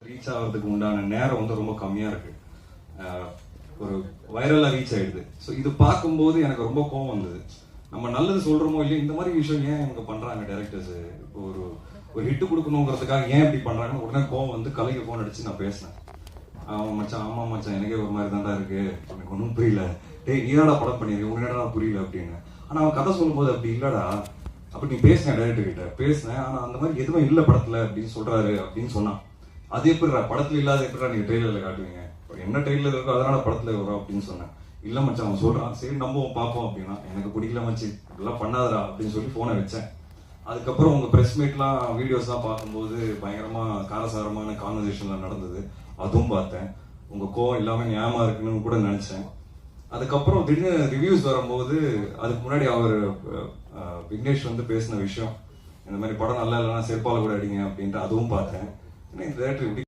Reach ஆகிறதுக்கு உண்டான நேரம் வந்து ரொம்ப கம்மியா இருக்கு. ஒரு வைரலா ரீச் ஆயிடுது. ஸோ இது பார்க்கும்போது எனக்கு ரொம்ப கோவம் வந்தது. நம்ம நல்லது சொல்றோமோ இல்லையோ இந்த மாதிரி விஷயம் ஏன் இவங்க பண்றாங்க டைரக்டர்ஸ். இப்போ ஒரு ஒரு ஹிட் கொடுக்கணுங்கிறதுக்காக ஏன் இப்படி பண்றாங்கன்னு உடனே கோவம் வந்து கலைக்கு ஃபோன் அடிச்சு நான் பேசினேன். அவன் மச்சான் ஆமா மச்சான் எனக்கே ஒரு மாதிரி தாண்டா இருக்கு, எனக்கு ஒன்றும் புரியல. டேய் நீதாடா படம் பண்ணிருக்க, உங்க என்னடா புரியல அப்படின்னு. ஆனா அவன் கதை சொல்லும்போது அப்படி இல்லடா, அப்படி நீ பேசினேன் டைரக்டர் கிட்ட பேசினேன், ஆனா அந்த மாதிரி எதுவும் இல்லை படத்துல அப்படின்னு சொல்றாரு அப்படின்னு சொன்னான். அது எப்படிடா படத்துல இல்லாத எப்படிடா நீங்க ட்ரெயிலர்ல காட்டுவீங்க, என்ன ட்ரெயிலர் இருக்கோ அதனால படத்துல வரும் அப்படின்னு சொன்னேன். இல்ல மச்சான் அவன் சொல்றான், சரி நம்பவும் பார்ப்போம் அப்படின்னா. எனக்கு பிடிக்கல மச்சி இதெல்லாம் பண்ணாதடா அப்படின்னு சொல்லி போனை வச்சேன். அதுக்கப்புறம் உங்க பிரஸ் மீட்லாம் வீடியோஸ்லாம் பார்க்கும்போது பயங்கரமா காரசாரமான கான்வர்சேஷன்லாம் நடந்தது, அதுவும் பார்த்தேன். உங்க கோவம் எல்லாமே நியாயமா இருக்குன்னு கூட நினைச்சேன். அதுக்கப்புறம் திடீர்னு ரிவ்யூஸ் வரும்போது அதுக்கு முன்னாடி அவர் விக்னேஷ் வந்து பேசின விஷயம், இந்த மாதிரி படம் நல்லா இல்லைன்னா செருப்பால கூட அடிங்க அப்படின்ட்டு, அதுவும் பார்த்தேன். இந்த டேரக்டர் இப்படி